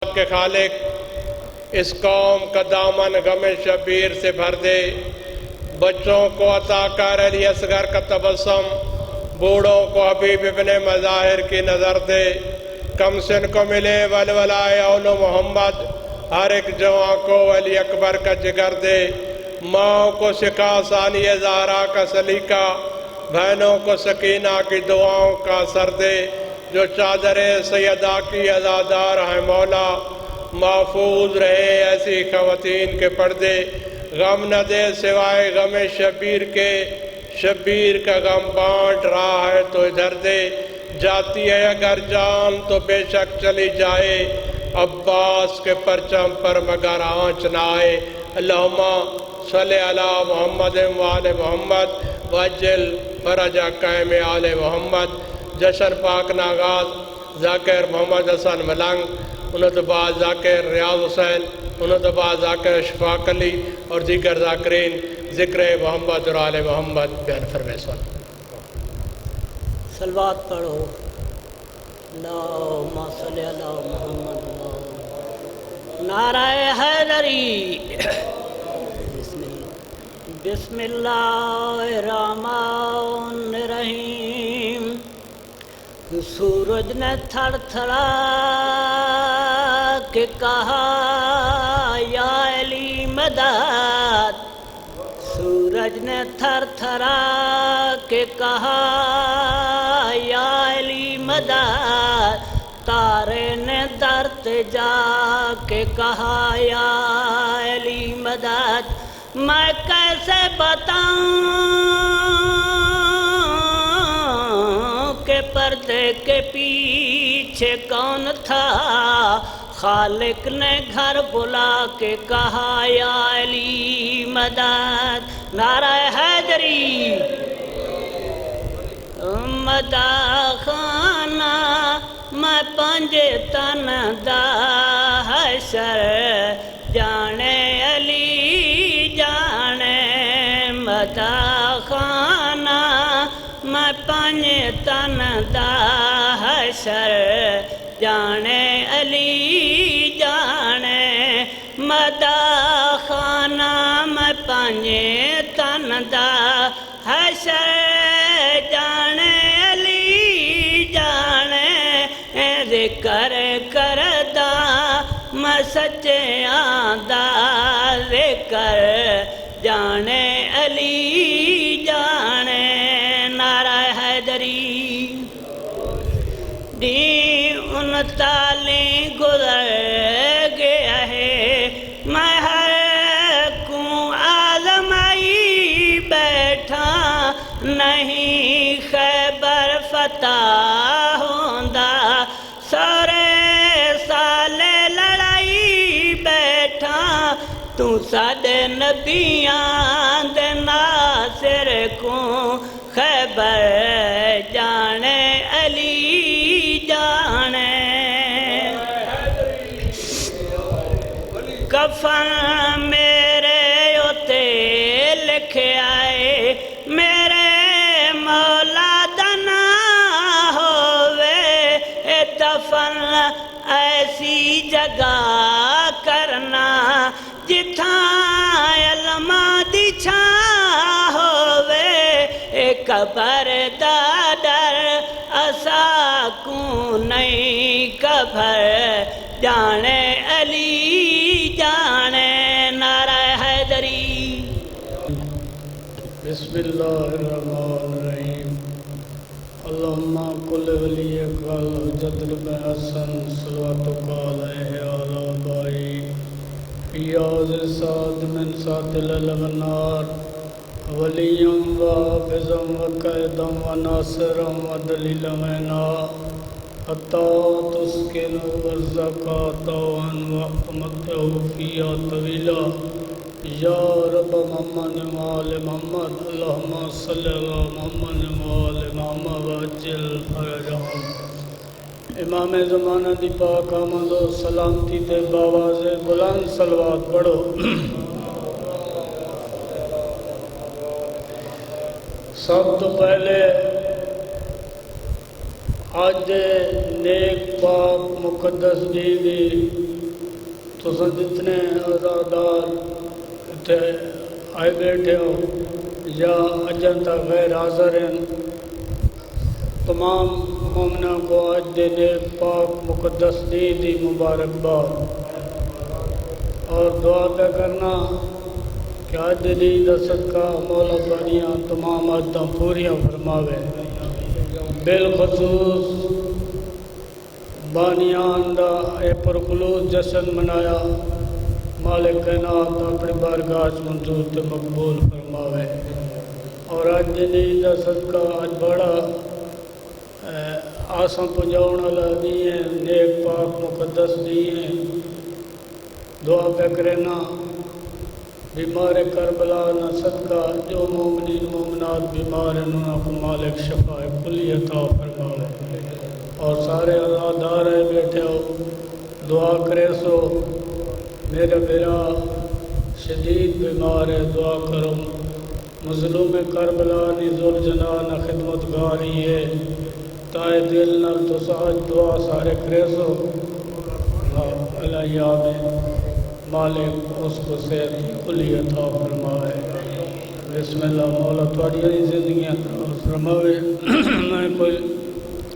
کہ خالق اس قوم کا دامن غم شبیر سے بھر دے، بچوں کو عطا کر علی اصغر کا تبسم، بوڑھوں کو حبیب ابن مظاہر کی نظر دے، کم سن کو ملے ولولائے اول محمد، ہر ایک جوان کو علی اکبر کا جگر دے، ماں کو سکھا ثانی زہرا کا سلیقہ، بہنوں کو سکینہ کی دعاؤں کا اثر دے، جو چادر سیدہ کی عزادار ہیں مولا، محفوظ رہے ایسی خواتین کے پردے، غم نہ دے سوائے غم شبیر کے، شبیر کا غم بانٹ رہا ہے تو ادھر دے، جاتی ہے اگر جان تو بے شک چلی جائے، عباس کے پرچم پر مگر آنچ نہ آئے۔ اللہم صلی علی محمد وآل محمد وعجل فرج قائم آل محمد۔ جشن پاک ناغاز ذاکر محمد حسن ملنگ، انہوں تو بعد ذاکر ریاض حسین، انہوں تو بعد ذاکر اشفاق علی اور دیگر ذاکرین ذکر محمد اور آل محمد بیان فرمائے۔ صلوات پڑھو۔ اللہم صلی علی محمد۔ نعرہ حیدری۔ بسم اللہ الرحمن الرحیم۔ سورج نے تھڑ تھڑا کے کہا یا علی مدد، سورج نے تھر تھرا کے کہا یا علی مدد، تارے نے درد جا کے کہا یا علی مدد، میں کیسے بتاؤں کہ پردے کے پیچھے کون تھا، خالق نے گھر بلا کے کہا یا علی مدد۔ نعرہ حیدری۔ مدہ خانہ میں پنجے تن دا حشر، جانے علی جانے مدہ خانہ میں پنجے تن دا حشر، جانے علی جانے مدہ خانہ میں پنجے تن دا حشر، جانے علی جانے ذکر کردہ میں سچے آندہ ذکر، جانے علی جانے۔ نعرہ حیدری۔ دی انتالی گزر گیا ہے، میں ہر کو آزمائی بیٹھا، نہیں خیبر فتح ہوندہ، سورے سالے لڑائی بیٹھا، تو ساڈے نبیاں دے ناصر کو خیبر، جانے علی جانے۔ کفن میرے اتے لکھے آئے، میرے مولا دنا ہووے، اے دفن ایسی جگہ کرنا جتھاں علماء دی چھاں ہووے، اے قبر دا ڈر اسا کو نہیں قبر، جانے علی جانے۔ نعرہ حیدری۔ بسم اللہ الرحمن الرحیم۔ اللہم کل ولیک والحجت بن حسن صلواتک علیہ وعلی آبائہ، فیاض سعد من ساتل النار، ولیم و حافظم و قیدم و ناصرم و دلیل مینا، حتی تسکن والزکاة و امتہ فیہا طویلہ، یا رب محمد وآل محمد، اللہم صلی علی محمد وآل محمد وعجل فرجہم۔ امام زمانہ دی پاک آمد و سلامتی تے باواز بلند صلوات پڑھو۔ سب تو پہلے آج نیک پاک مقدس دی تو جتنے عزادار اتنے آئے بیٹھے ہو یا اجن تک غیر حاضر ہیں، تمام مومنوں کو آج دے نیک پاک مقدس دی مبارکباد، اور دعا پہ کرنا کہ آج دی صدقہ مولا بانیاں تمام عادتاں پوریاں فرماوے، بالخصوص بانیان دا اے پرخلوص جشن منایا، مالک کائنات اپنی بارگاہ منظور تے مقبول فرماوے، اور آج دی دا صدقہ آج بڑا آساں پجاؤن والا دی ہیں، نیک پاک مقدس دی ہیں، دعا پہ کرنا بیمار کربلا نہ صدقہ جو مومنین مومنات بیمار ہیں انہوں کو مالک شفا کلی عطا فرماوے، اور سارے عزادار ہیں بیٹھے ہو دعا کرے سو میرے بیرا شدید بیمار ہے، دعا کرو مظلوم کربلا نی ذل جنان خدمتگاری ہے، تائے دل نہ تو ساج دعا سارے کرے سو اللہ یاد مالک اس کو صحت کلی عطا فرمائے۔ بسم اللہ مولا تھوڑی زندگیاں فرماوے۔ میں کوئی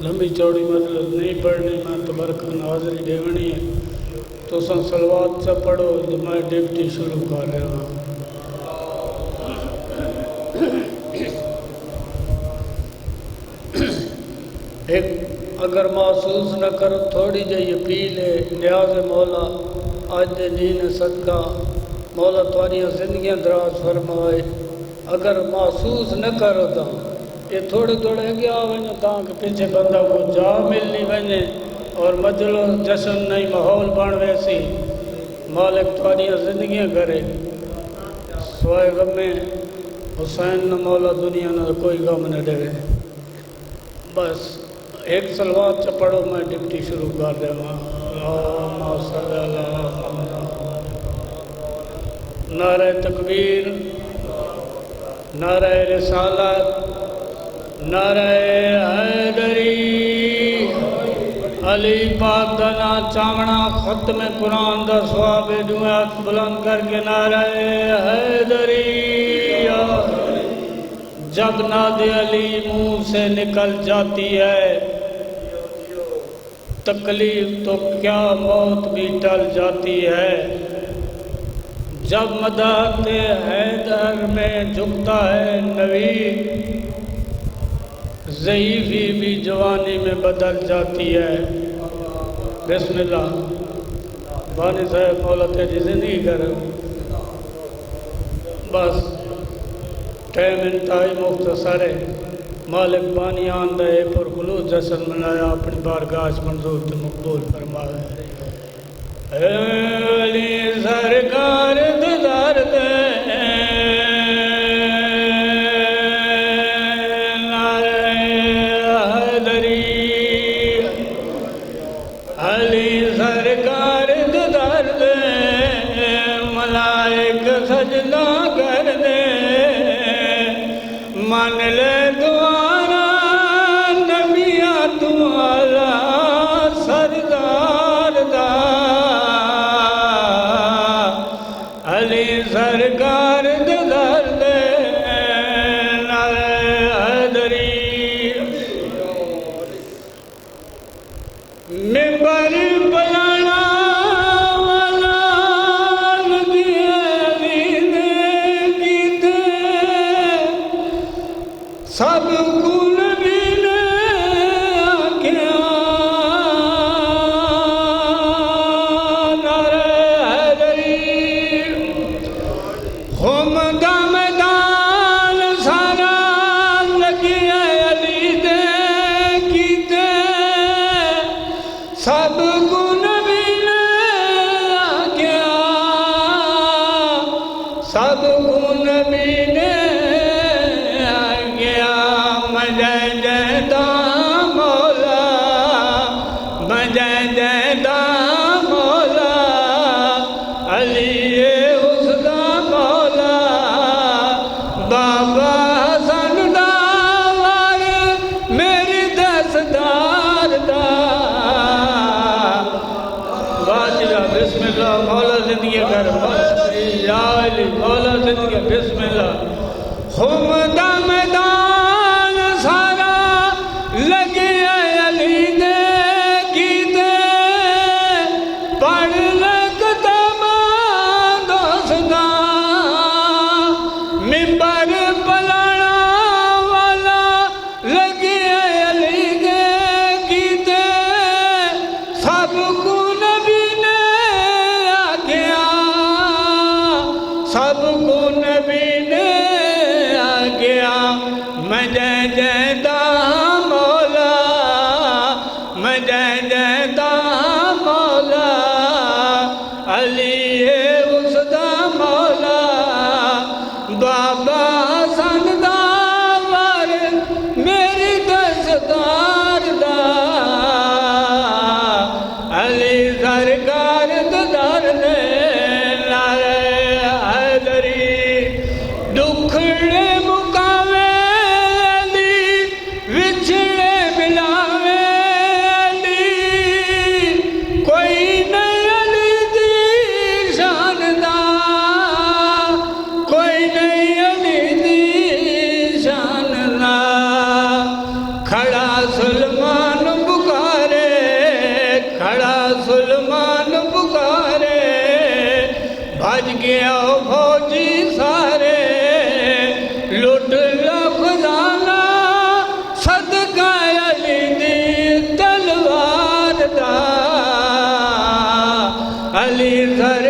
لمبی چوڑی مطلب نہیں پڑھنی، میں تبرکن حاضری دیونی ہے، تو سن صلوات سے پڑھو تو میں ڈیوٹی شروع کر رہا ہوں۔ ایک اگر محسوس نہ کرو تھوڑی جی اپیل ہے، نیاز مولا آج دے دین صدقہ مولا تھوڑی زندگیاں دراز فرمائے، اگر محسوس نہ کرو تو یہ تھوڑے تھوڑے گیا وجہ تاکہ پیچھے بندہ کو جا ملنی وجہ اور مجلس جشن نہیں ماحول بن ویسی، مالک تھوڑی زندگیاں کرے، سوائے غم حسین نہ مولا دنیا نہ کوئی غم نہ دے، بس ایک صلوات سے پڑھو میں ڈپٹی شروع کر دے گا۔ اللہم صلی اللہ نعرہ تکبیر، نعرہ رسالت، نعرہ حیدری، علی پاک دا نا چاونا، ختم قرآن دا ثواب دعا بلند کر کے نعرہ حیدری۔ جب ناد علی منہ سے نکل جاتی ہے تکلیف تو کیا موت بھی ٹل جاتی ہے، جب مدحت حیدر میں جھکتا ہے نوی، ضعیفی بھی جوانی میں بدل جاتی ہے۔ بسم اللہ بانی صاحب مولا تیری زندگی کر، بس ٹائم انتہائی مختصر ہے، مالک بانیان دے پرخلوص جشن منایا، اپنی بارگاہ منظور تے مقبول فرمائے۔ علی سرکار دیدار دے نعرہ حیدری، علی سرکار دیدار دے ملائک سجدہ کر دے، مان لے دوارا نبیہ تمہارا سردار دا، علی سرکار دیدار دے نعرہ حیدری۔ ممبر بلانا والا نبی علی نے کیتے، سب کو نبی نے آکھیا، نعرہ حیدری۔ خم دا میدان سارا لگی علی دے کیتے، سب کو نبی نے آکھیا، سب کو نبی نے بابا حسن داور میری دستار بسم اللہ مولا زندگی کر یا علی مولا زندگی بسم اللہ خمدہ میدان سارا لگے علی دے گیتے پڑھ لگتا ماں دوستا ممبر پلانا والا لگے علی دے گیتے سب کو نبی نے آگیا سب کو نبی نے آگیا میں جے جے دا مولا میں جے جے دا مولا علی ہے اس دا مولا بابا حسن دا ور میری دستار دا علی سرکار در نے نعرہ حیدری دکھڑے مکاوے علی وچھڑے ملاوے علی کوئی نہیں علی دی شان دا کوئی نہیں علی دی شان دا کھڑا سلمان پکارے کھڑا سلمان پکارے بھج گیا فوجی سارے لٹ لو خزانہ صدقہ علی دی تلوار دا علی سر